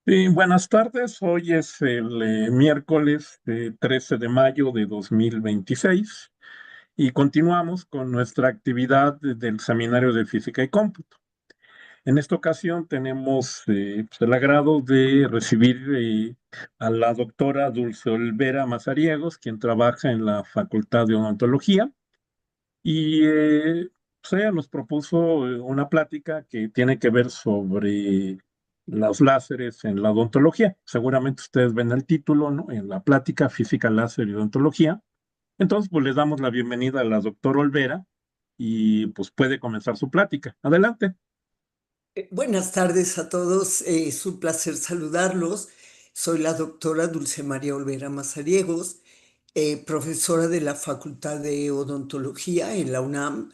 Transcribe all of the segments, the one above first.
Sí, buenas tardes. Hoy es el miércoles 13 de mayo de 2026 y continuamos con nuestra actividad del Seminario de Física y Cómputo. En esta ocasión tenemos pues, el agrado de recibir a la doctora Dulce Olvera Mazariegos, quien trabaja en la Facultad de Odontología y pues ella nos propuso una plática que tiene que ver sobre los láseres en la odontología. Seguramente ustedes ven el título, ¿no? En la plática Física, Láser y Odontología. Entonces, pues les damos la bienvenida a la doctora Olvera y pues puede comenzar su plática. Adelante. Buenas tardes a todos, es un placer saludarlos. Soy la doctora Dulce María Olvera Mazariegos, profesora de la Facultad de Odontología en la UNAM,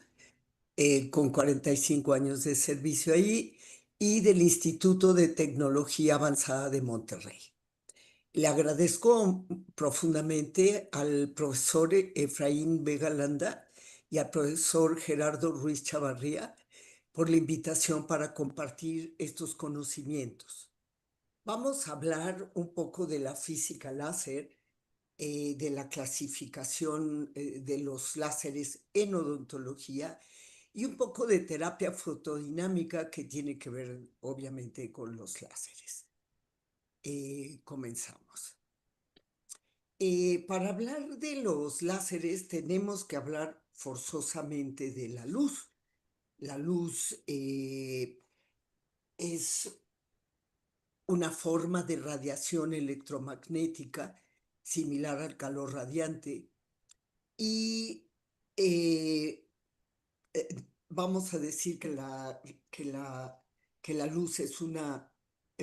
con 45 años de servicio ahí, y del Instituto de Tecnología Avanzada de Monterrey. Le agradezco profundamente al profesor Efraín Vega Landa y al profesor Gerardo Ruiz Chavarría por la invitación para compartir estos conocimientos. Vamos a hablar un poco de la física láser, de la clasificación de los láseres en odontología y un poco de terapia fotodinámica que tiene que ver obviamente con los láseres. Comenzamos. Para hablar de los láseres tenemos que hablar forzosamente de la luz. La luz es una forma de radiación electromagnética similar al calor radiante y eh, eh, vamos a decir que la luz es una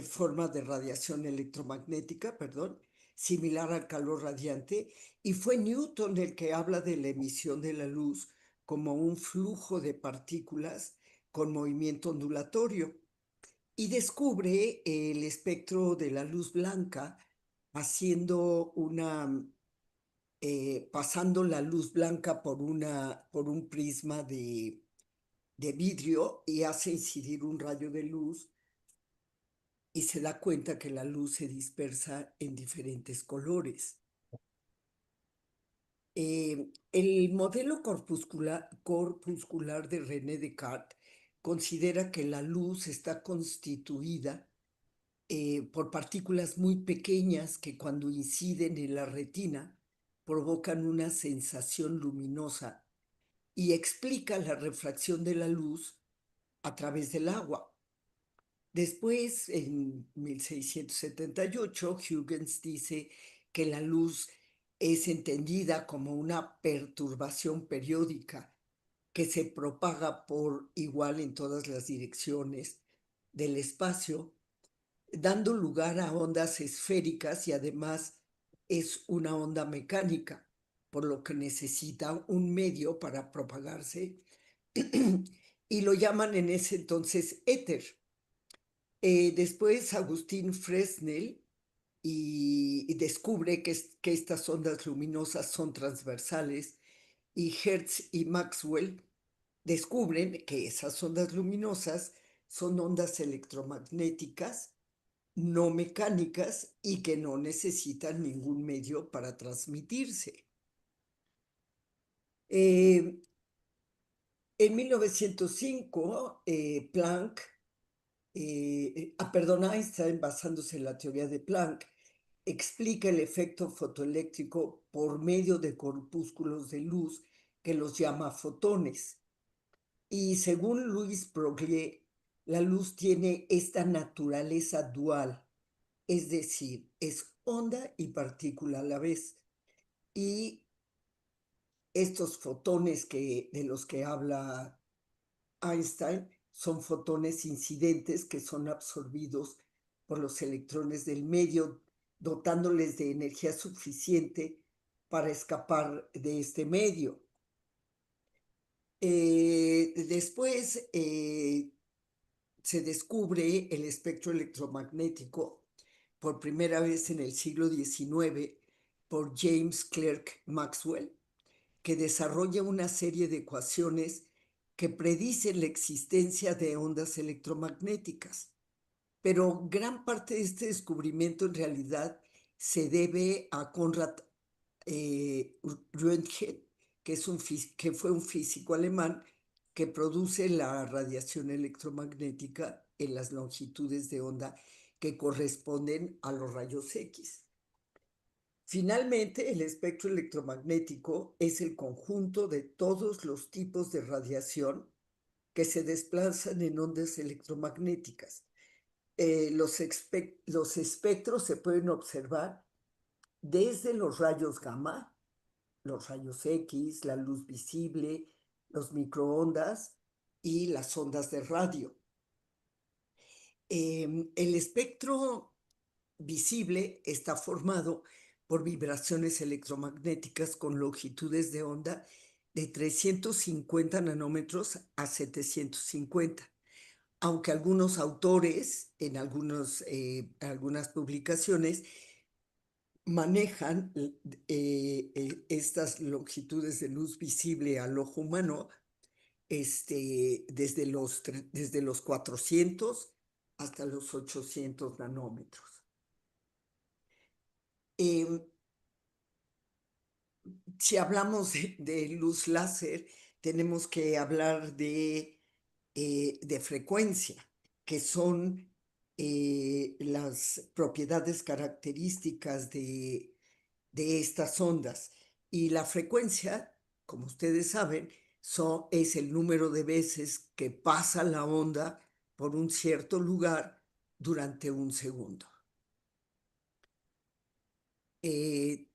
forma de radiación electromagnética, perdón, similar al calor radiante, y fue Newton el que habla de la emisión de la luz como un flujo de partículas con movimiento ondulatorio y descubre el espectro de la luz blanca haciendo pasando la luz blanca por un prisma de vidrio y hace incidir un rayo de luz y se da cuenta que la luz se dispersa en diferentes colores. El modelo corpuscular de René Descartes considera que la luz está constituida por partículas muy pequeñas que cuando inciden en la retina provocan una sensación luminosa y explica la refracción de la luz a través del agua. Después, en 1678, Huygens dice que la luz es entendida como una perturbación periódica que se propaga por igual en todas las direcciones del espacio, dando lugar a ondas esféricas y además es una onda mecánica, por lo que necesita un medio para propagarse y lo llaman en ese entonces éter. Después Agustín Fresnel y descubre que estas ondas luminosas son transversales y Hertz y Maxwell descubren que esas ondas luminosas son ondas electromagnéticas no mecánicas y que no necesitan ningún medio para transmitirse. Eh, en 1905, Planck, perdón, Einstein, basándose en la teoría de Planck, explica el efecto fotoeléctrico por medio de corpúsculos de luz que los llama fotones. Y según Louis Broglie, la luz tiene esta naturaleza dual, es decir, es onda y partícula a la vez. Y estos fotones de los que habla Einstein son fotones incidentes que son absorbidos por los electrones del medio, dotándoles de energía suficiente para escapar de este medio. Después se descubre el espectro electromagnético por primera vez en el siglo XIX por James Clerk Maxwell, que desarrolla una serie de ecuaciones que predicen la existencia de ondas electromagnéticas. pero gran parte de este descubrimiento en realidad se debe a Konrad Röntgen, que fue un físico alemán que produce la radiación electromagnética en las longitudes de onda que corresponden a los rayos X. Finalmente, el espectro electromagnético es el conjunto de todos los tipos de radiación que se desplazan en ondas electromagnéticas. Los espectros se pueden observar desde los rayos gamma, los rayos X, la luz visible, los microondas y las ondas de radio. El espectro visible está formado por vibraciones electromagnéticas con longitudes de onda de 350 nanómetros a 750, aunque algunos autores en algunas publicaciones manejan estas longitudes de luz visible al ojo humano desde los 400 hasta los 800 nanómetros. Em, si hablamos de luz láser, tenemos que hablar de frecuencia, que son las propiedades características de estas ondas. Y la frecuencia, como ustedes saben, es el número de veces que pasa la onda por un cierto lugar durante un segundo. Eh,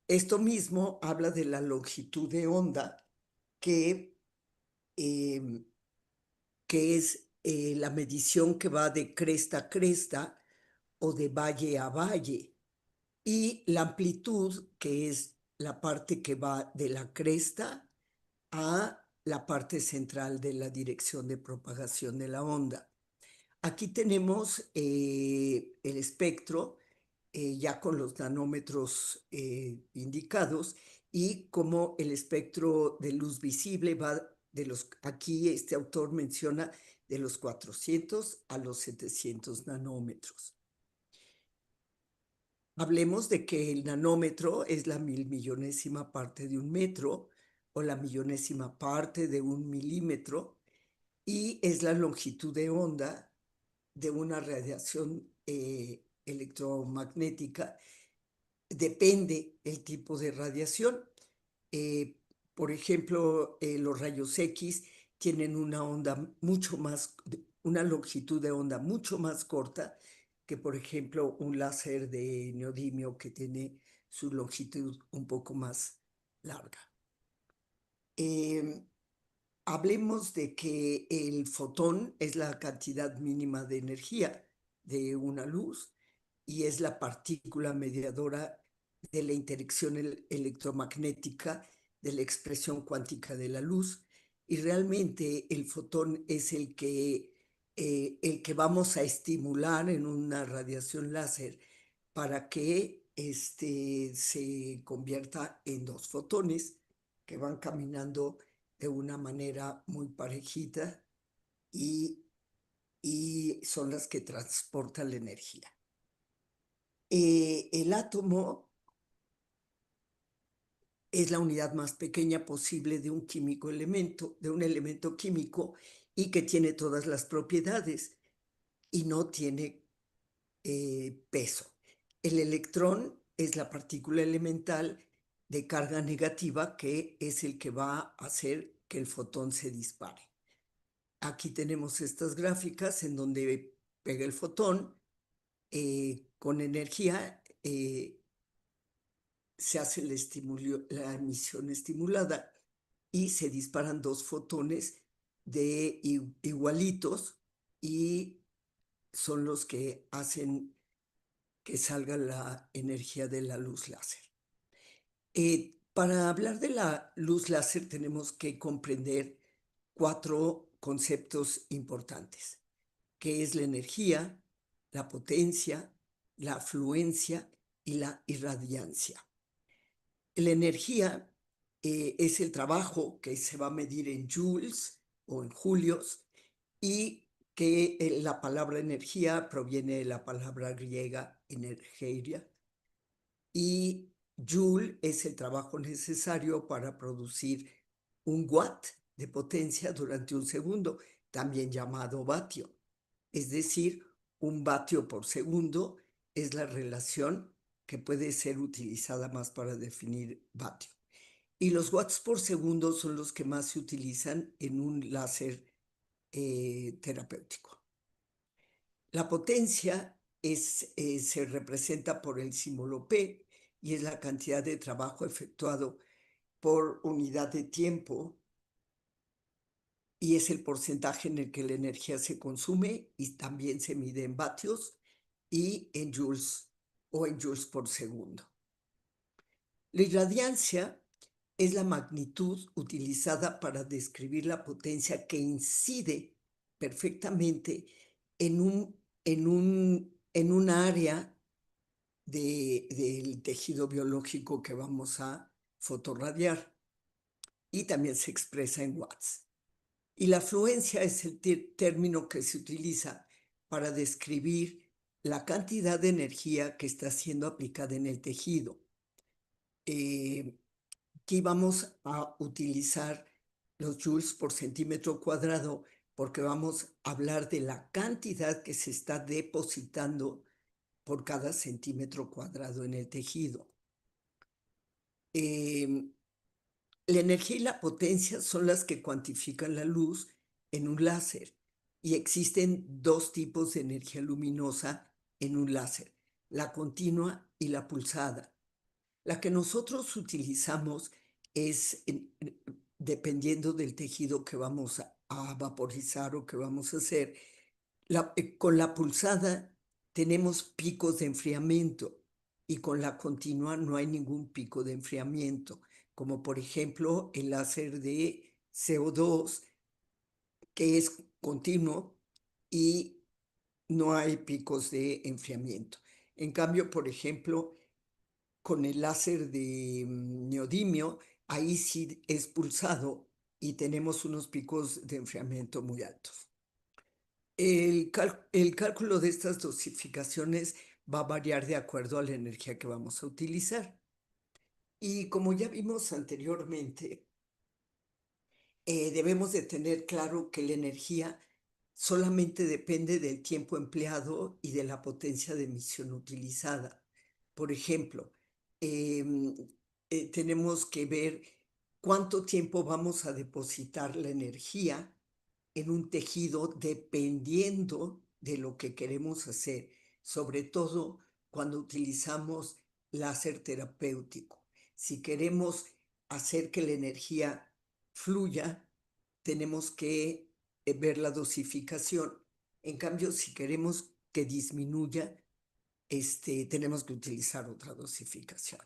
Esto mismo habla de la longitud de onda, que, eh, que es la medición que va de cresta a cresta o de valle a valle, y la amplitud, que es la parte que va de la cresta a la parte central de la dirección de propagación de la onda. Aquí tenemos el espectro ya con los nanómetros indicados, y como el espectro de luz visible va aquí este autor menciona de los 400 a los 700 nanómetros. Hablemos de que el nanómetro es la milmillonésima parte de un metro o la millonésima parte de un milímetro, y es la longitud de onda de una radiación electromagnética. Depende el tipo de radiación. Eh, por ejemplo, los rayos X tienen una longitud de onda mucho más corta que, por ejemplo, un láser de neodimio, que tiene su longitud un poco más larga. Em, Hablemos de que el fotón es la cantidad mínima de energía de una luz y es la partícula mediadora de la interacción electromagnética de la expresión cuántica de la luz. Y realmente el fotón es el que vamos a estimular en una radiación láser para que se convierta en dos fotones que van caminando de una manera muy parejita, y, y son las que transportan la energía. El átomo es la unidad más pequeña posible de un elemento químico, y que tiene todas las propiedades y no tiene peso. El electrón es la partícula elemental de carga negativa, que es el que va a hacer que el fotón se dispare. Aquí tenemos estas gráficas en donde pega el fotón con energía, se hace la emisión estimulada y se disparan dos fotones igualitos, y son los que hacen que salga la energía de la luz láser. Para hablar de la luz láser tenemos que comprender cuatro conceptos importantes, que es la energía, la potencia, la afluencia y la irradiancia. La energía es el trabajo que se va a medir en joules o en julios, y que la palabra energía proviene de la palabra griega energeia, y joule es el trabajo necesario para producir un watt de potencia durante un segundo, también llamado vatio. Es decir, un vatio por segundo es la relación que puede ser utilizada más para definir vatio. Y los watts por segundo son los que más se utilizan en un láser terapéutico. La potencia se representa por el símbolo P y es la cantidad de trabajo efectuado por unidad de tiempo, y es el porcentaje en el que la energía se consume, y también se mide en vatios y en joules o en joules por segundo. La irradiancia es la magnitud utilizada para describir la potencia que incide perfectamente en un área del tejido biológico que vamos a fotorradiar, y también se expresa en watts. Y la fluencia es el término que se utiliza para describir la cantidad de energía que está siendo aplicada en el tejido. Aquí vamos a utilizar los joules por centímetro cuadrado porque vamos a hablar de la cantidad que se está depositando por cada centímetro cuadrado en el tejido. La energía y la potencia son las que cuantifican la luz en un láser, y existen dos tipos de energía luminosa en un láser: la continua y la pulsada. La que nosotros utilizamos es, dependiendo del tejido que vamos a vaporizar o que vamos a hacer, con la pulsada tenemos picos de enfriamiento, y con la continua no hay ningún pico de enfriamiento, como por ejemplo el láser de CO2, que es continuo y no hay picos de enfriamiento. En cambio, por ejemplo, con el láser de neodimio, ahí sí es pulsado y tenemos unos picos de enfriamiento muy altos. El cálculo de estas dosificaciones va a variar de acuerdo a la energía que vamos a utilizar. Y como ya vimos anteriormente, debemos de tener claro que la energía solamente depende del tiempo empleado y de la potencia de emisión utilizada. Por ejemplo, em, tenemos que ver cuánto tiempo vamos a depositar la energía en un tejido dependiendo de lo que queremos hacer, sobre todo cuando utilizamos láser terapéutico. Si queremos hacer que la energía fluya, tenemos que ver la dosificación. En cambio, si queremos que disminuya, tenemos que utilizar otra dosificación.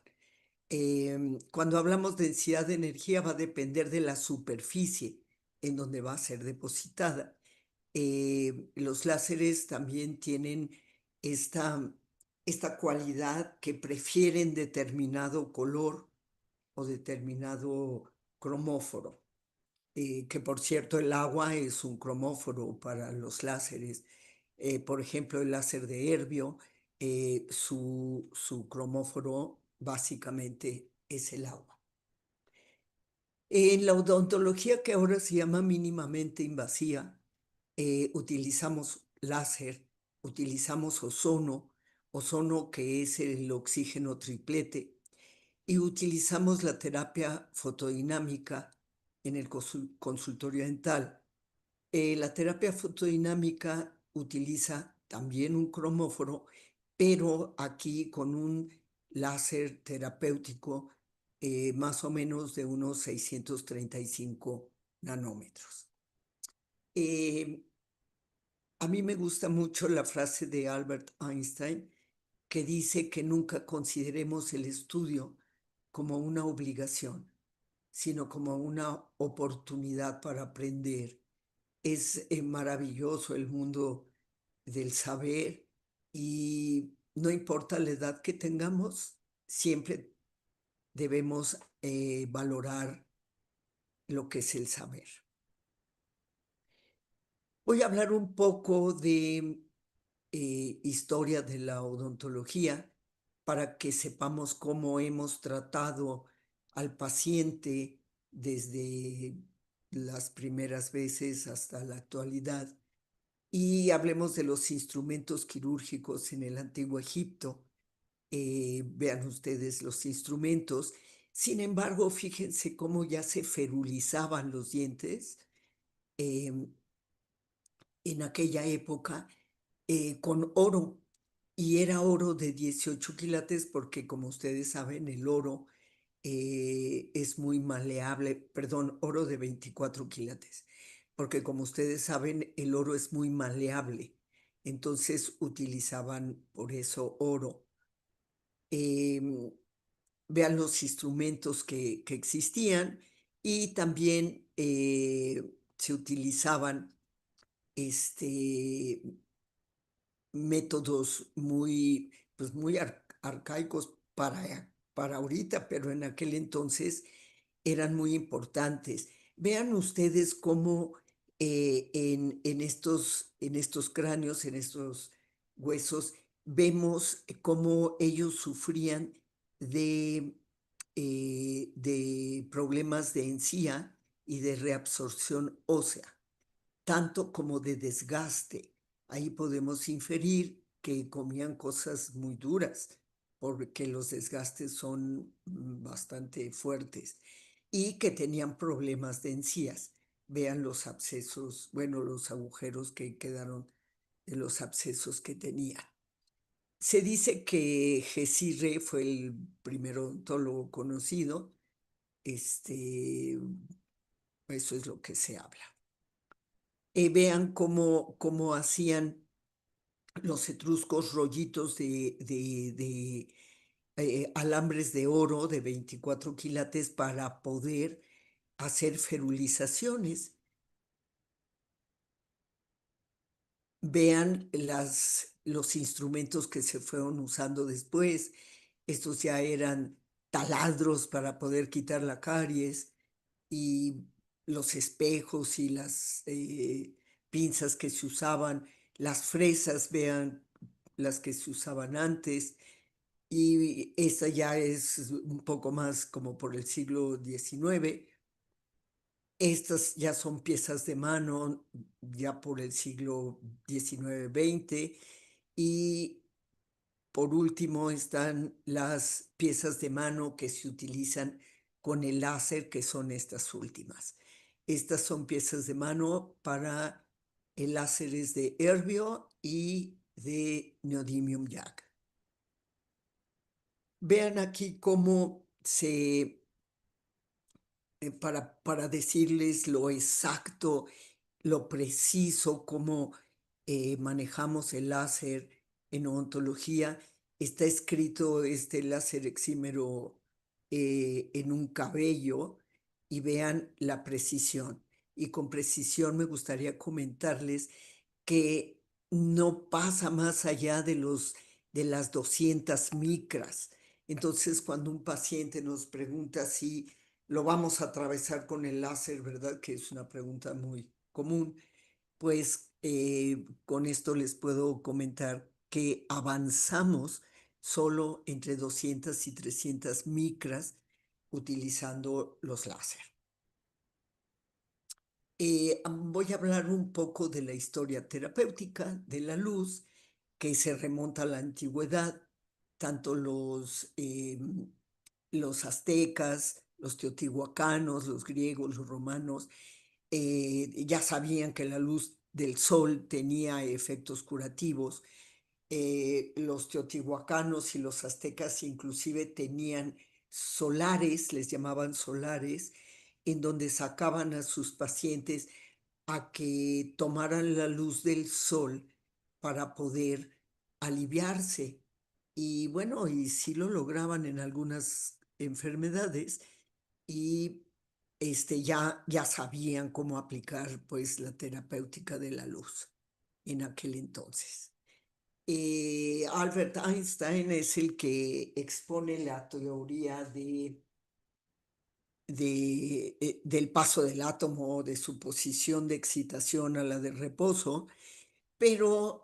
Cuando hablamos de densidad de energía, va a depender de la superficie en donde va a ser depositada. Los láseres también tienen esta, esta cualidad que prefieren determinado color o determinado cromóforo, que por cierto el agua es un cromóforo para los láseres. Por ejemplo, el láser de Herbio, su cromóforo básicamente es el agua. En la odontología, que ahora se llama mínimamente invasiva, utilizamos láser, utilizamos ozono que es el oxígeno triplete, y utilizamos la terapia fotodinámica en el consultorio dental. La terapia fotodinámica utiliza también un cromóforo, pero aquí con un láser terapéutico más o menos de unos 635 nanómetros. Eh, a mí me gusta mucho la frase de Albert Einstein, que dice que nunca consideremos el estudio como una obligación, sino como una oportunidad para aprender. Es maravilloso el mundo del saber, y no importa la edad que tengamos, siempre debemos valorar lo que es el saber. Voy a hablar un poco de historia de la odontología para que sepamos cómo hemos tratado al paciente desde las primeras veces hasta la actualidad. Y hablemos de los instrumentos quirúrgicos en el antiguo Egipto. Vean ustedes los instrumentos. Sin embargo, fíjense cómo ya se ferulizaban los dientes em, en aquella época con oro. Y era oro de 18 quilates porque, como ustedes saben, el oro es muy maleable, perdón, oro de 24 quilates, porque como ustedes saben, el oro es muy maleable. Entonces utilizaban por eso oro. Em, Vean los instrumentos que existían y también se utilizaban este, métodos muy, pues muy arcaicos para ahorita, pero en aquel entonces eran muy importantes. Vean ustedes cómo en estos cráneos, en estos huesos, vemos cómo ellos sufrían de, de problemas de encía y de reabsorción ósea tanto como de desgaste. Ahí podemos inferir que comían cosas muy duras, porque los desgastes son bastante fuertes, y que tenían problemas de encías. Vean los abscesos, bueno, los agujeros que quedaron de los abscesos que tenían. Se dice que Gesirre fue el primer odontólogo conocido. Eso es lo que se habla. Vean cómo hacían los etruscos rollitos de alambres de oro de 24 quilates para poder hacer ferulizaciones. Vean los instrumentos que se fueron usando después. Estos ya eran taladros para poder quitar la caries y los espejos y las pinzas que se usaban, las fresas, vean las que se usaban antes, y esta ya es un poco más como por el siglo XIX. Estas ya son piezas de mano ya por el siglo XIX, XX, y por último están las piezas de mano que se utilizan con el láser, que son estas últimas. Estas son piezas de mano para el láseres de Erbium y de Neodymium Jack. Vean aquí cómo para decirles lo exacto, lo preciso, cómo manejamos el láser en odontología. Está escrito este láser exímero en un cabello, y vean la precisión. Y con precisión me gustaría comentarles que no pasa más allá de las 200 micras. Entonces, cuando un paciente nos pregunta si lo vamos a atravesar con el láser, ¿verdad? Que es una pregunta muy común. Pues con esto les puedo comentar que avanzamos solo entre 200 y 300 micras utilizando los láser. Voy a hablar un poco de la historia terapéutica de la luz, que se remonta a la antigüedad. Tanto los aztecas, los teotihuacanos, los griegos, los romanos, ya sabían que la luz del sol tenía efectos curativos. Los teotihuacanos y los aztecas inclusive tenían solares, les llamaban solares, en donde sacaban a sus pacientes a que tomaran la luz del sol para poder aliviarse. Y bueno, y sí lo lograban en algunas enfermedades, y ya sabían cómo aplicar pues la terapéutica de la luz en aquel entonces. Albert Einstein es el que expone la teoría del paso del átomo, de su posición de excitación a la de reposo, pero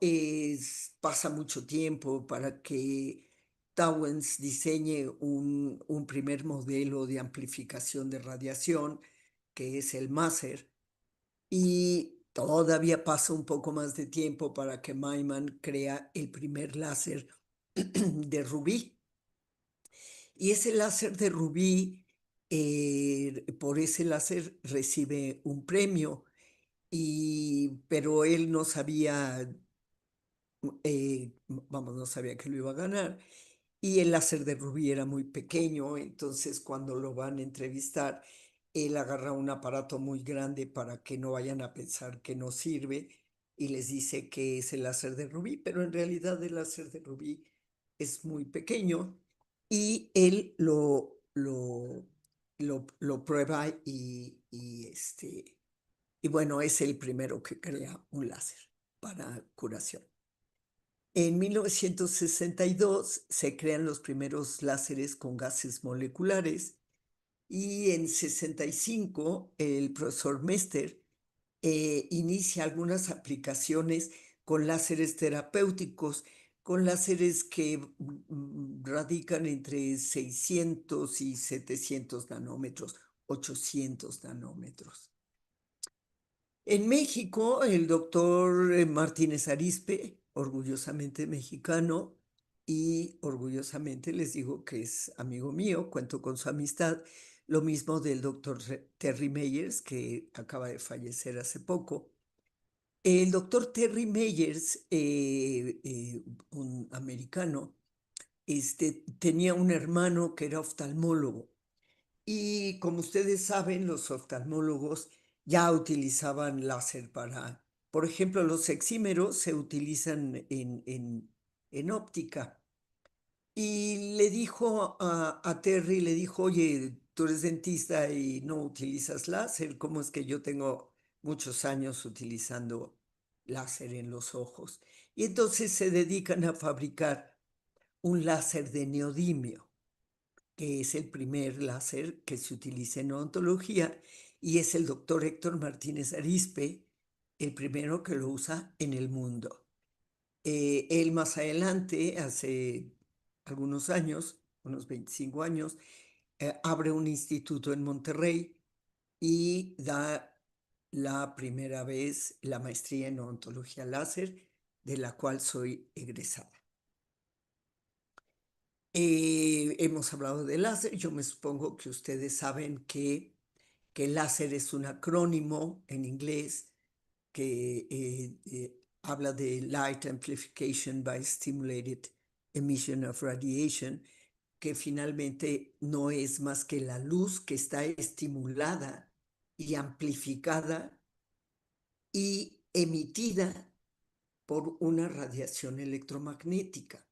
pasa mucho tiempo para que Towens diseñe un primer modelo de amplificación de radiación, que es el máser, y todavía pasa un poco más de tiempo para que Myman crea el primer láser de rubí. Y ese láser de rubí, por ese láser recibe un premio, pero él no sabía, vamos, no sabía que lo iba a ganar. Y el láser de rubí era muy pequeño, entonces cuando lo van a entrevistar, él agarra un aparato muy grande para que no vayan a pensar que no sirve y les dice que es el láser de rubí, pero en realidad el láser de rubí es muy pequeño y él lo prueba y bueno, es el primero que crea un láser para curación. En 1962 se crean los primeros láseres con gases moleculares y en 65 el profesor Mester inicia algunas aplicaciones con láseres terapéuticos, con láseres que radican entre 600 y 700 nanómetros, 800 nanómetros. En México, el doctor Martínez Arizpe, orgullosamente mexicano y orgullosamente les digo que es amigo mío, cuento con su amistad, lo mismo del doctor Terry Meyers, que acaba de fallecer hace poco. El doctor Terry Meyers, un americano, tenía un hermano que era oftalmólogo y como ustedes saben, los oftalmólogos ya utilizaban láser para, por ejemplo, los exímeros se utilizan en óptica. Y le dijo a Terry, le dijo, oye, tú eres dentista y no utilizas láser, ¿cómo es que yo tengo muchos años utilizando láser en los ojos? Y entonces se dedican a fabricar un láser de neodimio, que es el primer láser que se utiliza en odontología, y es el doctor Héctor Martínez Arizpe, el primero que lo usa en el mundo. Él más adelante, hace algunos años, unos 25 años, abre un instituto en Monterrey y da la primera vez la maestría en odontología láser, de la cual soy egresada. Hemos hablado de láser. Yo me supongo que ustedes saben que láser es un acrónimo en inglés que habla de Light Amplification by Stimulated Emission of Radiation, que finalmente no es más que la luz que está estimulada y amplificada y emitida por una radiación electromagnética.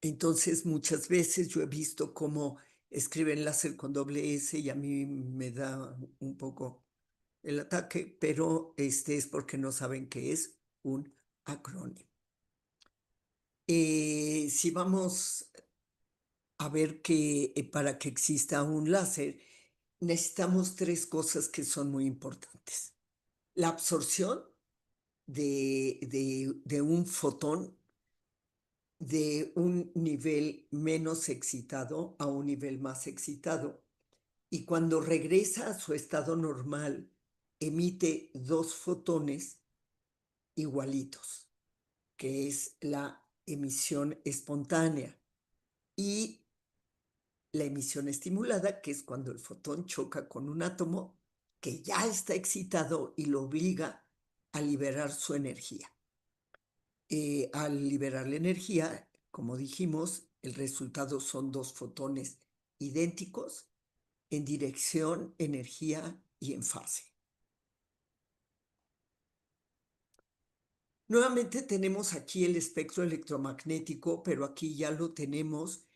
Entonces, muchas veces yo he visto cómo escriben láser con doble S y a mí me da un poco el ataque, pero es porque no saben qué es un acrónimo. Si vamos a ver que para que exista un láser, necesitamos tres cosas que son muy importantes. La absorción de un fotón de un nivel menos excitado a un nivel más excitado. Y cuando regresa a su estado normal, emite dos fotones igualitos, que es la emisión espontánea, y la emisión estimulada, que es cuando el fotón choca con un átomo que ya está excitado y lo obliga a liberar su energía. Al liberar la energía, como dijimos, el resultado son dos fotones idénticos en dirección, energía y en fase. Nuevamente tenemos aquí el espectro electromagnético, pero aquí ya lo tenemos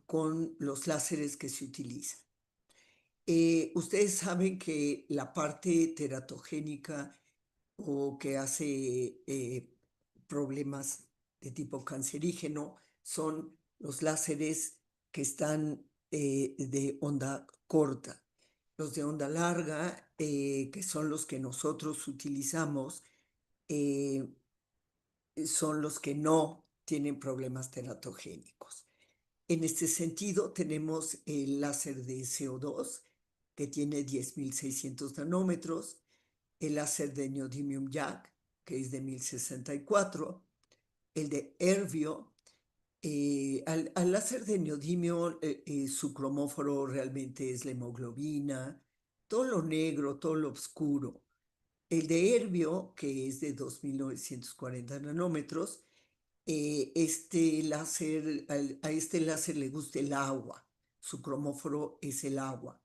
con los láseres que se utilizan. Ustedes saben que la parte teratogénica o que hace problemas de tipo cancerígeno son los láseres que están de onda corta. Los de onda larga, que son los que nosotros utilizamos, eh, son los que no tienen problemas teratogénicos. En este sentido, tenemos el láser de CO2, que tiene 10.600 nanómetros, el láser de neodymium YAG, que es de 1064, el de Ervio. Al láser de neodimio, su cromóforo realmente es la hemoglobina, todo lo negro, todo lo oscuro. El de Ervio, que es de 2.940 nanómetros, a este láser le gusta el agua, su cromóforo es el agua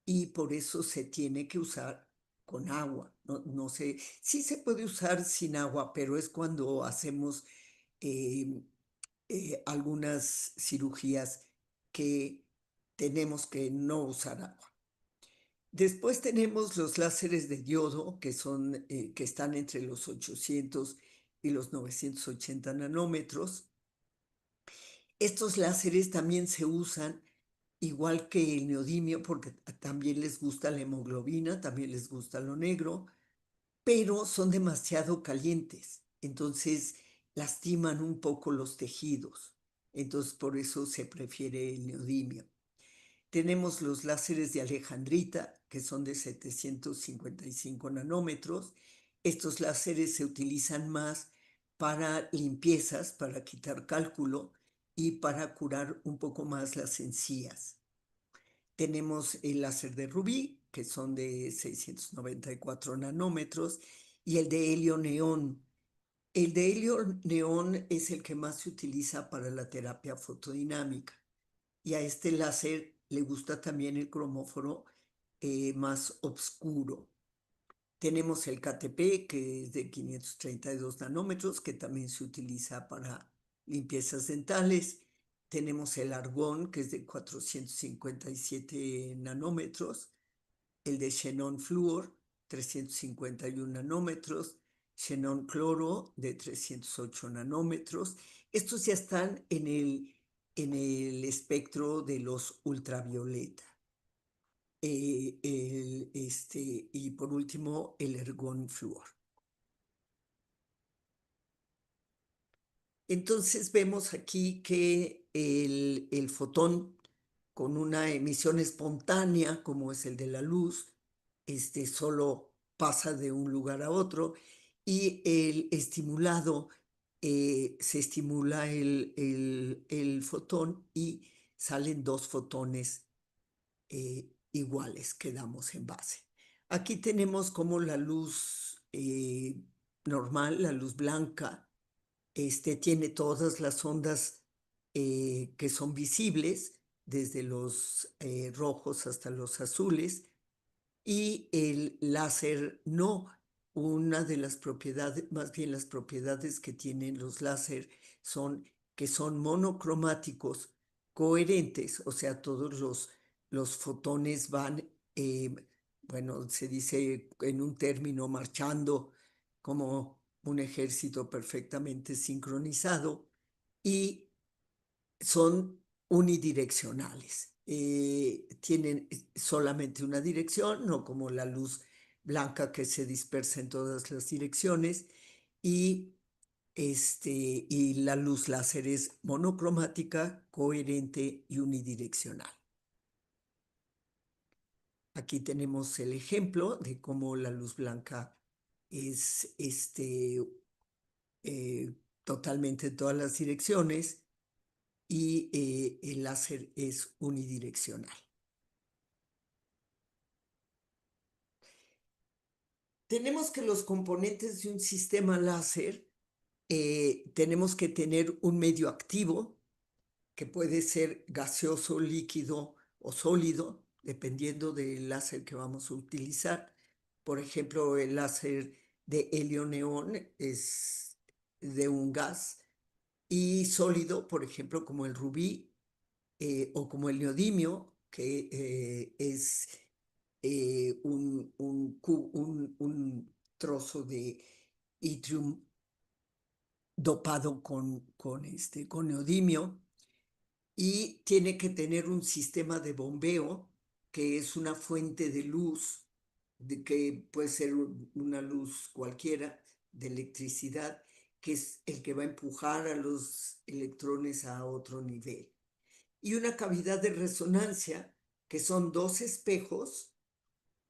y por eso se tiene que usar con agua. No, no sé, sí se puede usar sin agua, pero es cuando hacemos eh, algunas cirugías que tenemos que no usar agua. Después tenemos los láseres de diodo, que están entre los 800 y los 980 nanómetros. Estos láseres también se usan igual que el neodimio porque también les gusta la hemoglobina, también les gusta lo negro, pero son demasiado calientes, entonces lastiman un poco los tejidos. Entonces por eso se prefiere el neodimio. Tenemos los láseres de alejandrita, que son de 755 nanómetros. Estos láseres se utilizan más para limpiezas, para quitar cálculo y para curar un poco más las encías. Tenemos el láser de rubí, que son de 694 nanómetros, y el de helio neón. El de helio neón es el que más se utiliza para la terapia fotodinámica. Y a este láser le gusta también el cromóforo más oscuro. Tenemos el KTP, que es de 532 nanómetros, que también se utiliza para limpiezas dentales. Tenemos el argón, que es de 457 nanómetros. El de xenón flúor, 351 nanómetros. Xenón cloro, de 308 nanómetros. Estos ya están en el espectro de los ultravioleta. Y por último, el ergón flúor. Entonces vemos aquí que el fotón con una emisión espontánea, como es el de la luz, solo pasa de un lugar a otro y el estimulado, se estimula el fotón y salen dos fotones iguales que damos en base. Aquí tenemos como la luz normal, la luz blanca, tiene todas las ondas que son visibles, desde los rojos hasta los azules, y el láser no. Una de las propiedades, más bien las propiedades que tienen los láser son que son monocromáticos, coherentes, o sea, todos los fotones van, eh, bueno, se dice en un término, marchando como un ejército perfectamente sincronizado y son unidireccionales. Tienen solamente una dirección, no como la luz blanca que se dispersa en todas las direcciones, y, y la luz láser es monocromática, coherente y unidireccional. Aquí tenemos el ejemplo de cómo la luz blanca es totalmente en todas las direcciones y el láser es unidireccional. Tenemos que los componentes de un sistema láser, tenemos que tener un medio activo que puede ser gaseoso, líquido o sólido, dependiendo del láser que vamos a utilizar. Por ejemplo, el láser de helio neón es de un gas y sólido, por ejemplo, como el rubí o como el neodimio, que es un trozo de yttrium dopado con neodimio. y tiene que tener un sistema de bombeo, que es una fuente de luz, de que puede ser una luz cualquiera de electricidad, que es el que va a empujar a los electrones a otro nivel. Y una cavidad de resonancia, que son dos espejos,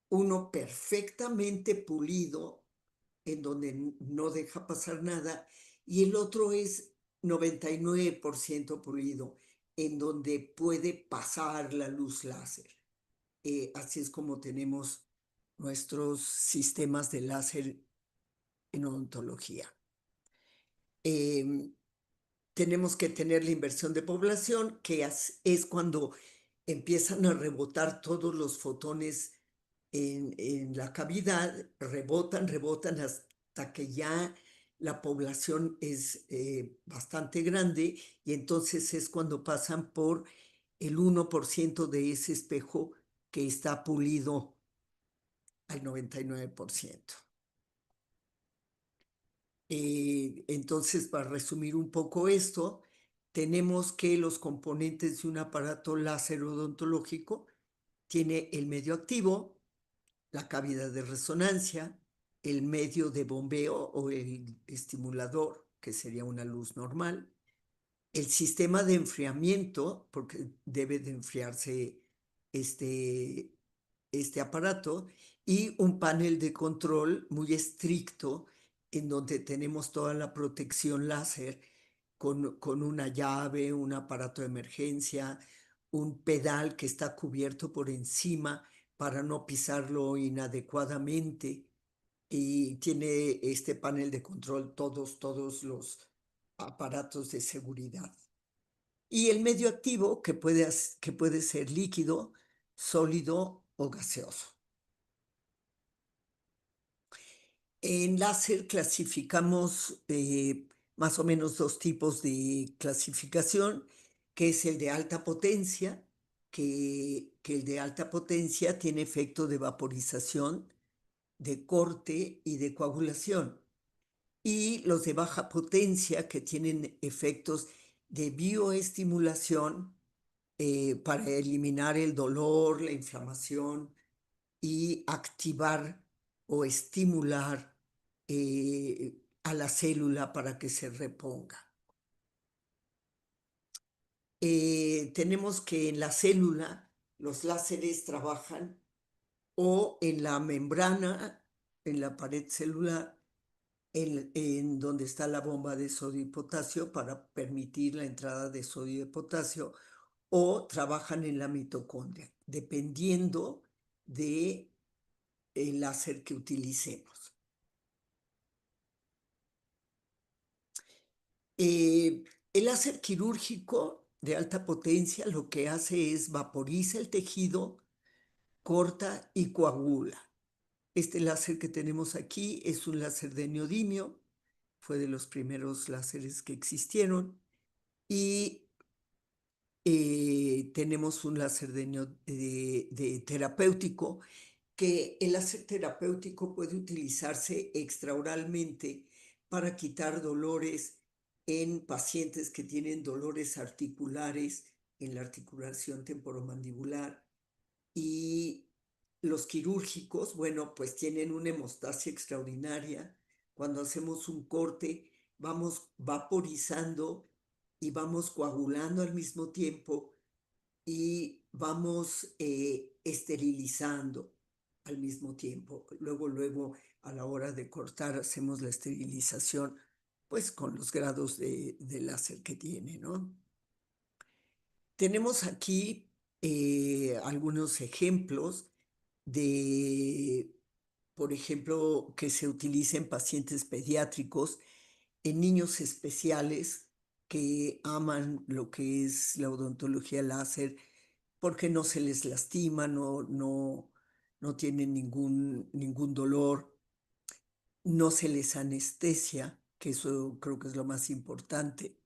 uno perfectamente pulido, en donde no deja pasar nada, y el otro es 99% pulido, en donde puede pasar la luz láser. Así es como tenemos nuestros sistemas de láser en odontología. Em, Tenemos que tener la inversión de población, que es cuando empiezan a rebotar todos los fotones en la cavidad, rebotan hasta que ya la población es bastante grande, y entonces es cuando pasan por el 1% de ese espejo que está pulido al 99%. Entonces, para resumir un poco esto, tenemos que los componentes de un aparato láser odontológico tiene el medio activo, la cavidad de resonancia, el medio de bombeo o el estimulador, que sería una luz normal, el sistema de enfriamiento, porque debe de enfriarse este, este aparato, y un panel de control muy estricto en donde tenemos toda la protección láser con una llave, un aparato de emergencia, un pedal que está cubierto por encima para no pisarlo inadecuadamente, y tiene este panel de control todos los aparatos de seguridad. Y el medio activo que puede ser líquido, sólido o gaseoso. En láser clasificamos más o menos dos tipos de clasificación, que es el de alta potencia, que el de alta potencia tiene efecto de vaporización, de corte y de coagulación. Y los de baja potencia, que tienen efectos de bioestimulación, para eliminar el dolor, la inflamación, y activar o estimular a la célula para que se reponga. Tenemos que en la célula los láseres trabajan o en la membrana, en la pared celular, en donde está la bomba de sodio y potasio para permitir la entrada de sodio y potasio, o trabajan en la mitocondria, dependiendo de el láser que utilicemos. El láser quirúrgico de alta potencia lo que hace es vaporiza el tejido, corta y coagula. Este láser que tenemos aquí es un láser de neodimio, fue de los primeros láseres que existieron, y tenemos un láser de terapéutico, que el láser terapéutico puede utilizarse extraoralmente para quitar dolores en pacientes que tienen dolores articulares en la articulación temporomandibular. Y los quirúrgicos, bueno, pues tienen una hemostasia extraordinaria. Cuando hacemos un corte, vamos vaporizando y vamos coagulando al mismo tiempo, y vamos esterilizando al mismo tiempo. Luego, a la hora de cortar, hacemos la esterilización, pues con los grados de láser que tiene, ¿no? Tenemos aquí algunos ejemplos de, por ejemplo, que se utiliza en pacientes pediátricos, en niños especiales que aman lo que es la odontología láser, porque no se les lastima, no tienen ningún dolor, no se les anestesia, que eso creo que es lo más importante.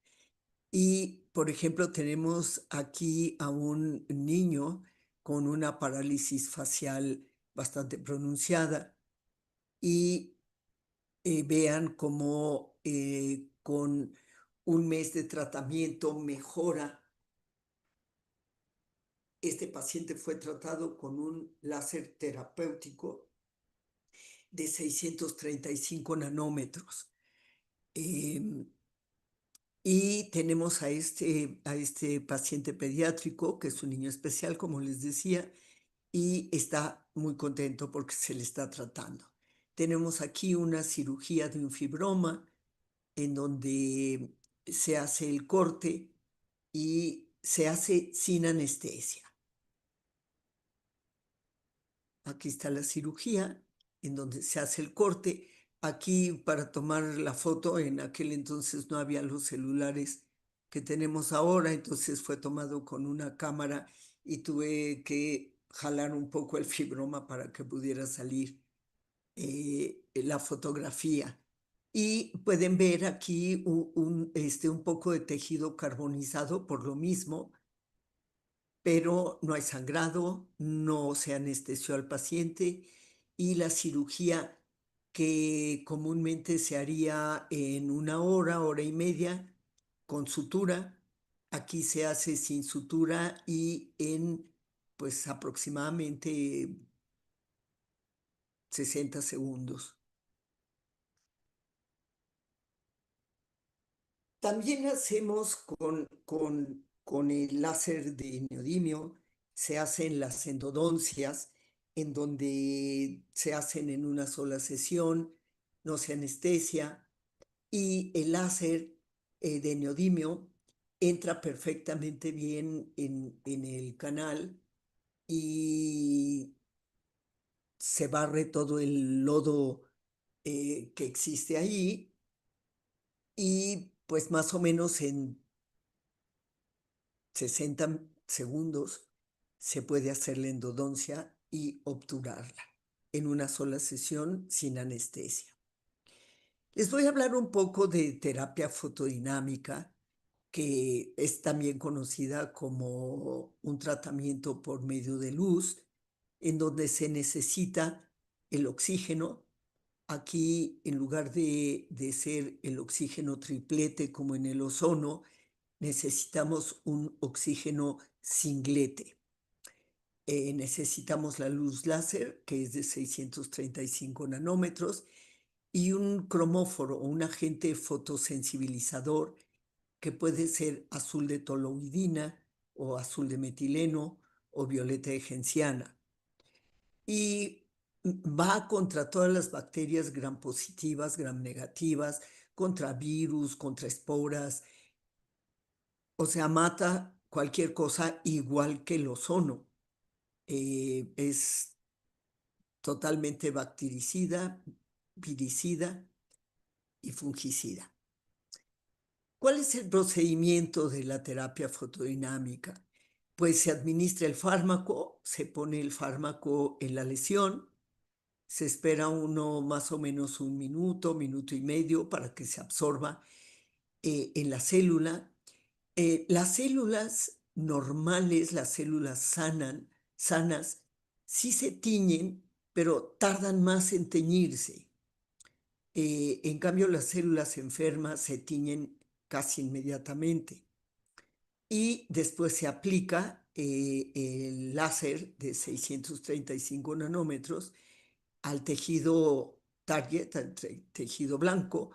Y, por ejemplo, tenemos aquí a un niño con una parálisis facial bastante pronunciada, y vean cómo con un mes de tratamiento mejora Este paciente fue tratado con un láser terapéutico de 635 nanómetros. Em, y tenemos a este paciente pediátrico, que es un niño especial, como les decía, y está muy contento porque se le está tratando. Tenemos aquí una cirugía de un fibroma en donde se hace el corte y se hace sin anestesia. Aquí está la cirugía en donde se hace el corte. Aquí para tomar la foto, en aquel entonces no había los celulares que tenemos ahora, entonces fue tomado con una cámara y tuve que jalar un poco el fibroma para que pudiera salir la fotografía. Y pueden ver aquí un poco de tejido carbonizado por lo mismo, pero no hay sangrado, no se anestesió al paciente y la cirugía que comúnmente se haría en una hora, hora y media, con sutura, aquí se hace sin sutura y en pues aproximadamente 60 segundos. También hacemos con el láser de neodimio, se hacen las endodoncias, en donde se hacen en una sola sesión, no se anestesia, y el láser de neodimio entra perfectamente bien en el canal y se barre todo el lodo que existe ahí, y pues más o menos en 60 segundos se puede hacer la endodoncia y obturarla en una sola sesión sin anestesia. Les voy a hablar un poco de terapia fotodinámica, que es también conocida como un tratamiento por medio de luz, en donde se necesita el oxígeno. Aquí, en lugar de ser el oxígeno triplete como en el ozono, necesitamos un oxígeno singlete. Necesitamos la luz láser, que es de 635 nanómetros, y un cromóforo o un agente fotosensibilizador que puede ser azul de toluidina o azul de metileno o violeta de genciana. Y va contra todas las bacterias gram positivas, gram negativas, contra virus, contra esporas. O sea, mata cualquier cosa igual que el ozono. Es totalmente bactericida, viricida y fungicida. ¿Cuál es el procedimiento de la terapia fotodinámica? Pues se administra el fármaco, se pone el fármaco en la lesión, se espera uno más o menos un minuto, minuto y medio para que se absorba en la célula. Las células normales, las células sanas, sí se tiñen, pero tardan más en teñirse. En cambio, las células enfermas se tiñen casi inmediatamente. Y después se aplica el láser de 635 nanómetros al tejido target, al tejido blanco,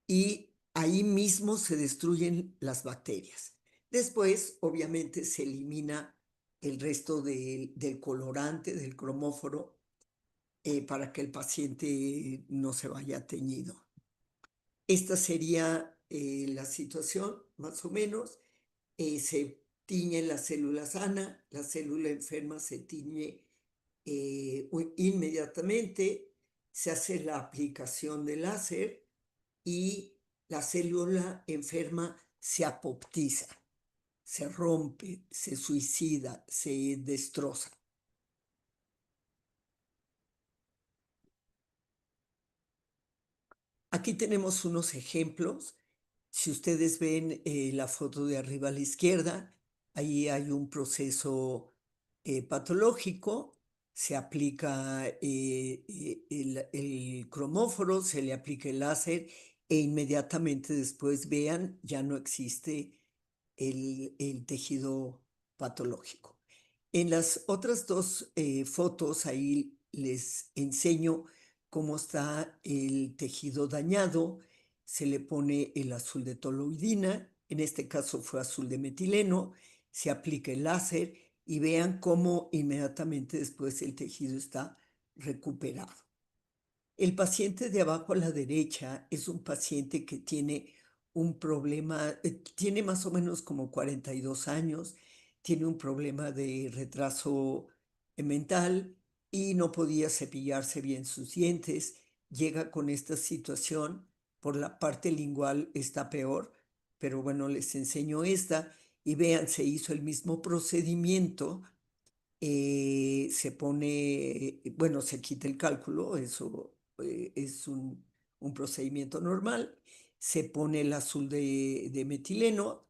y ahí mismo se destruyen las bacterias. Después, obviamente, se elimina el resto del colorante, del cromóforo, para que el paciente no se vaya teñido. Esta sería la situación, más o menos. Se tiñe la célula sana, la célula enferma se tiñe inmediatamente, se hace la aplicación de láser y la célula enferma se apoptiza, se rompe, se suicida, se destroza. Aquí tenemos unos ejemplos. Si ustedes ven la foto de arriba a la izquierda, ahí hay un proceso patológico, se aplica el cromóforo, se le aplica el láser e inmediatamente después vean, ya no existe el tejido patológico. En las otras dos fotos, ahí les enseño cómo está el tejido dañado. Se le pone el azul de toluidina, en este caso fue azul de metileno, se aplica el láser y vean cómo inmediatamente después el tejido está recuperado. El paciente de abajo a la derecha es un paciente que tiene un problema, tiene más o menos como 42 años, tiene un problema de retraso mental y no podía cepillarse bien sus dientes. Llega con esta situación, por la parte lingual está peor, pero bueno, les enseño esta y vean, se hizo el mismo procedimiento. Se pone, bueno, se quita el cálculo, eso es un procedimiento normal, se pone el azul de metileno,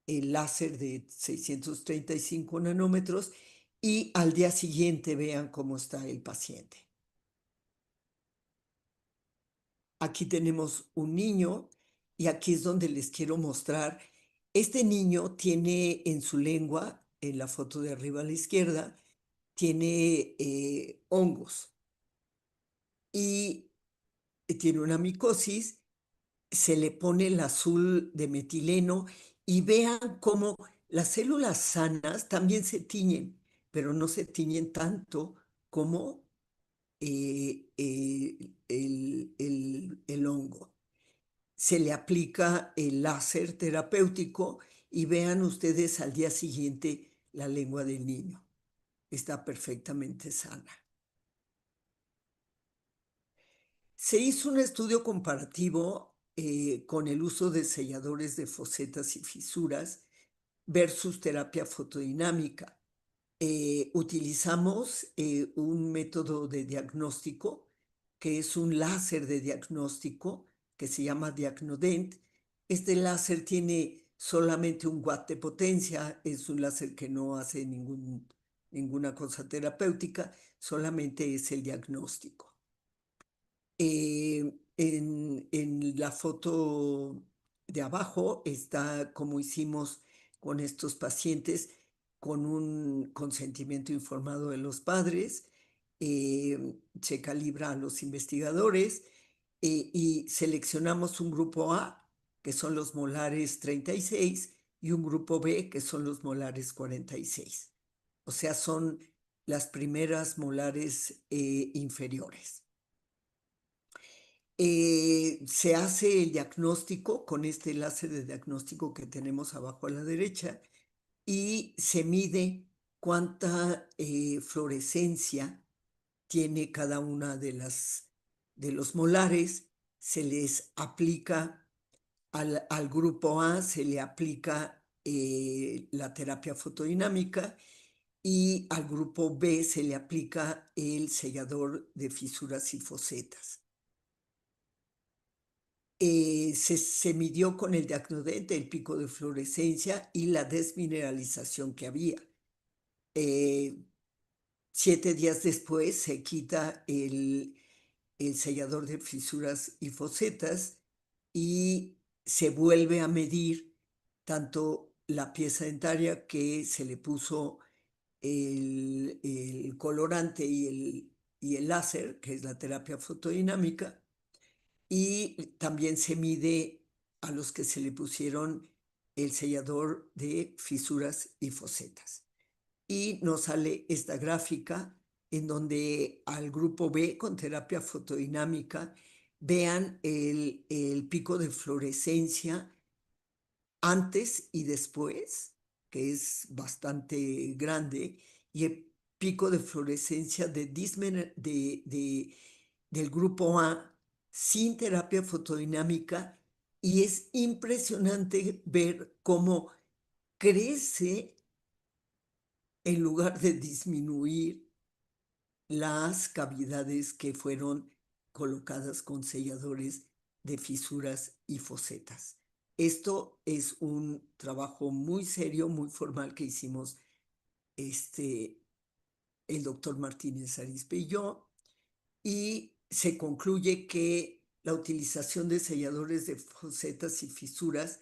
el láser de 635 nanómetros y al día siguiente vean cómo está el paciente. Aquí tenemos un niño y aquí es donde les quiero mostrar. Este niño tiene en su lengua, en la foto de arriba a la izquierda, tiene hongos y tiene una micosis, se le pone el azul de metileno y vean cómo las células sanas también se tiñen, pero no se tiñen tanto como el hongo. Se le aplica el láser terapéutico y vean ustedes al día siguiente la lengua del niño. Está perfectamente sana. Se hizo un estudio comparativo con el uso de selladores de fosetas y fisuras versus terapia fotodinámica. Utilizamos un método de diagnóstico que es un láser de diagnóstico que se llama Diagnodent. Este láser tiene solamente 1 W de potencia, es un láser que no hace ninguna cosa terapéutica, solamente es el diagnóstico. En la foto de abajo está como hicimos con estos pacientes, con un consentimiento informado de los padres. Se calibra a los investigadores y seleccionamos un grupo A, que son los molares 36, y un grupo B, que son los molares 46. O sea, son las primeras molares inferiores. Se hace el diagnóstico con este enlace de diagnóstico que tenemos abajo a la derecha y se mide cuánta fluorescencia tiene cada una de los molares. Se les aplica al grupo A, se le aplica la terapia fotodinámica y al grupo B se le aplica el sellador de fisuras y fosetas. Se midió con el diacnodente el pico de fluorescencia y la desmineralización que había. 7 días después se quita el sellador de fisuras y fosetas y se vuelve a medir tanto la pieza dentaria que se le puso el colorante y el láser, que es la terapia fotodinámica, y también se mide a los que se le pusieron el sellador de fisuras y fosetas. Y nos sale esta gráfica en donde al grupo B con terapia fotodinámica vean el pico de fluorescencia antes y después, que es bastante grande, y el pico de fluorescencia del grupo A sin terapia fotodinámica, y es impresionante ver cómo crece en lugar de disminuir las cavidades que fueron colocadas con selladores de fisuras y fosetas. Esto es un trabajo muy serio, muy formal que hicimos el doctor Martínez Arizpe y yo, y se concluye que la utilización de selladores de fosetas y fisuras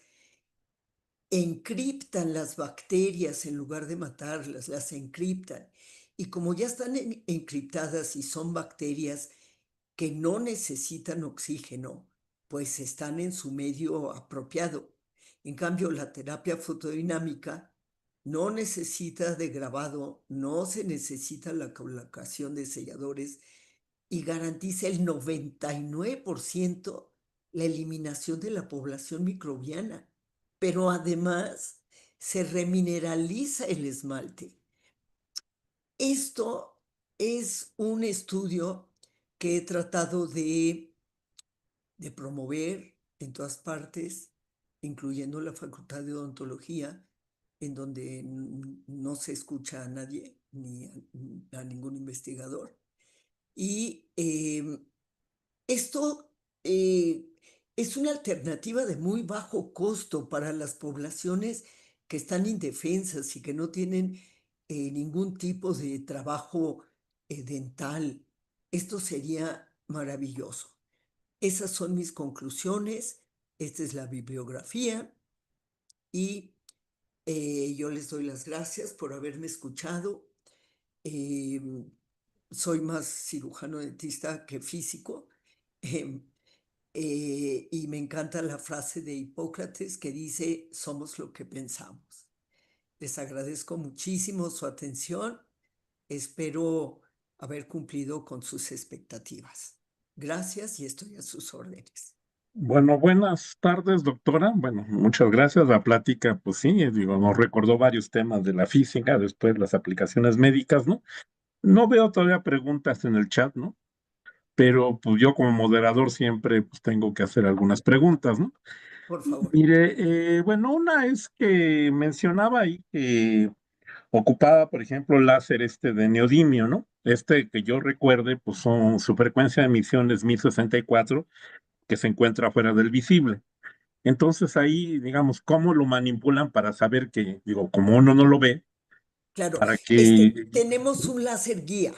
encriptan las bacterias en lugar de matarlas, las encriptan. Y como ya están encriptadas y son bacterias que no necesitan oxígeno, pues están en su medio apropiado. En cambio, la terapia fotodinámica no necesita de grabado, no se necesita la colocación de selladores y garantiza el 99% la eliminación de la población microbiana. Pero además se remineraliza el esmalte. Esto es un estudio que he tratado de promover en todas partes, incluyendo la Facultad de Odontología, en donde no se escucha a nadie, ni a ningún investigador. Y esto eh, es una alternativa de muy bajo costo para las poblaciones que están indefensas y que no tienen ningún tipo de trabajo dental. Esto sería maravilloso. Esas son mis conclusiones. Esta es la bibliografía y yo les doy las gracias por haberme escuchado. Em, Soy más cirujano dentista que físico. em, y me encanta la frase de Hipócrates que dice, somos lo que pensamos. Les agradezco muchísimo su atención. Espero haber cumplido con sus expectativas. Gracias y estoy a sus órdenes. Bueno, buenas tardes, doctora. Bueno, muchas gracias. La plática, pues sí, digo, nos recordó varios temas de la física, después las aplicaciones médicas, ¿no? No veo todavía preguntas en el chat, ¿no? Pero pues yo como moderador siempre pues tengo que hacer algunas preguntas, ¿no? Por favor. Mire, bueno, una es que mencionaba ahí que ocupaba, por ejemplo, láser este de neodimio, ¿no? Este que yo recuerde, pues su frecuencia de emisión es 1064, que se encuentra fuera del visible. Entonces ahí, digamos, ¿cómo lo manipulan para saber que, digo, como uno no lo ve, Claro, para que, tenemos un láser guía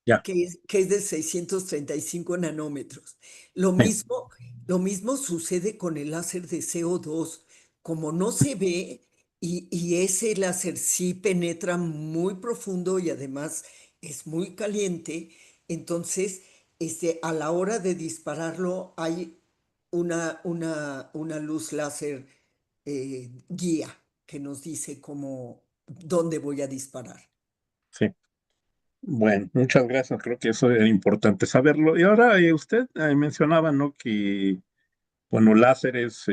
ya, que es de 635 nanómetros. Lo sí, mismo, lo mismo sucede con el láser de CO2. Como no se ve y ese láser sí penetra muy profundo y además es muy caliente, entonces a la hora de dispararlo hay una luz láser guía que nos dice cómo, dónde voy a disparar. sí. Bueno, muchas gracias. Creo que eso era importante saberlo. Y ahora usted mencionaba, ¿no? Que, bueno, láseres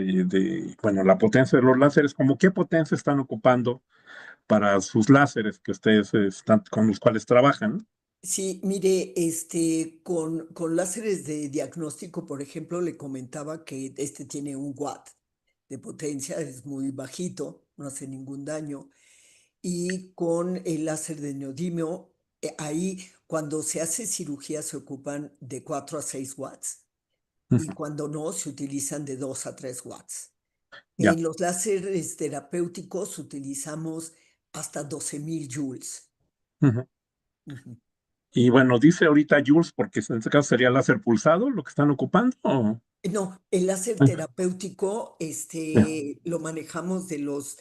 bueno, la potencia de los láseres, ¿como qué potencia están ocupando para sus láseres que ustedes están, con los cuales trabajan? Sí, mire, con láseres de diagnóstico, por ejemplo, le comentaba que este tiene 1 watt de potencia, es muy bajito, no hace ningún daño. Y con el láser de neodimio, ahí cuando se hace cirugía se ocupan de 4 a 6 watts y Ujú. cuando no se utilizan de 2 a 3 watts. Ya. En los láseres terapéuticos utilizamos hasta 12.000 joules. Ujú. Ujú. Y bueno, dice ahorita Jules, porque en este caso sería láser pulsado lo que están ocupando. No, el láser Ah, terapéutico, ya. lo manejamos de los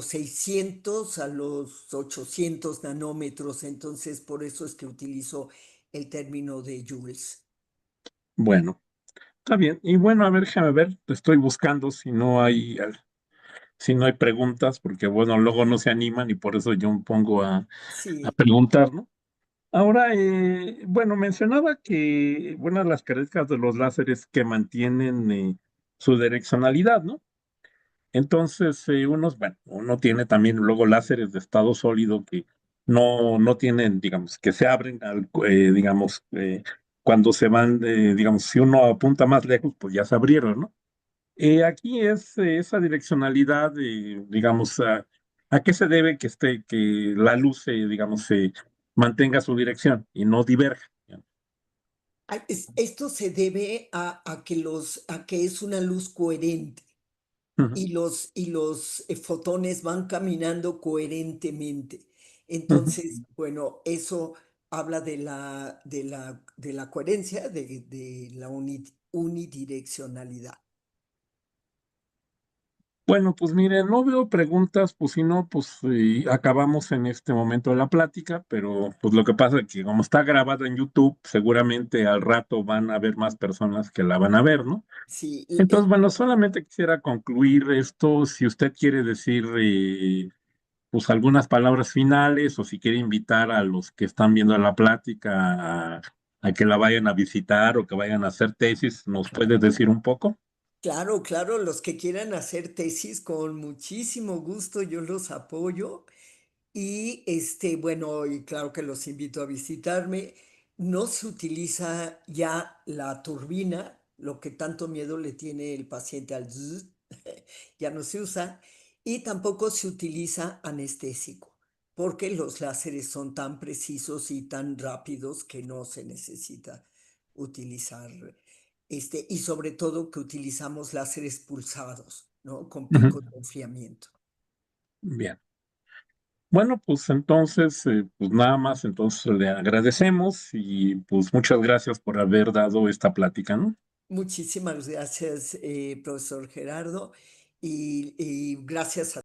600 a los 800 nanómetros, entonces por eso es que utilizo el término de joules. Bueno, está bien. Y bueno, a ver, déjame ver, estoy buscando si no hay preguntas, porque bueno, luego no se animan y por eso yo me pongo a Sí, preguntar, ¿no? Ahora, bueno, mencionaba que, bueno, las características de los láseres que mantienen su direccionalidad, ¿no? Entonces, bueno, uno tiene también luego láseres de estado sólido que no tienen, digamos, que se abren, digamos, cuando se van, digamos, si uno apunta más lejos, pues ya se abrieron, ¿no? Aquí es esa direccionalidad, digamos, ¿a qué se debe que la luz, digamos, se mantenga su dirección y no diverja? esto se debe a que es una luz coherente. Ujú, Y los fotones van caminando coherentemente. ujú. Entonces, bueno, eso habla de la coherencia, de la unidireccionalidad. Bueno, pues mire, no veo preguntas, pues si no, pues acabamos en este momento la plática, pero pues lo que pasa es que como está grabada en YouTube, seguramente al rato van a haber más personas que la van a ver, ¿no? Sí, Entonces, bueno, solamente quisiera concluir esto, si usted quiere decir pues algunas palabras finales o si quiere invitar a los que están viendo la plática a que la vayan a visitar o que vayan a hacer tesis, ¿nos puede decir un poco? claro, claro, los que quieran hacer tesis, con muchísimo gusto yo los apoyo. Y bueno, y claro que los invito a visitarme. No se utiliza ya la turbina, lo que tanto miedo le tiene el paciente al zzz, ya no se usa. Y tampoco se utiliza anestésico, porque los láseres son tan precisos y tan rápidos que no se necesita utilizar. Y sobre todo que utilizamos láseres pulsados, ¿no? Con Ujú. picos de enfriamiento. Bien. Bueno, pues entonces, pues nada más, entonces le agradecemos y pues muchas gracias por haber dado esta plática, ¿no? Muchísimas gracias, profesor Gerardo, y gracias a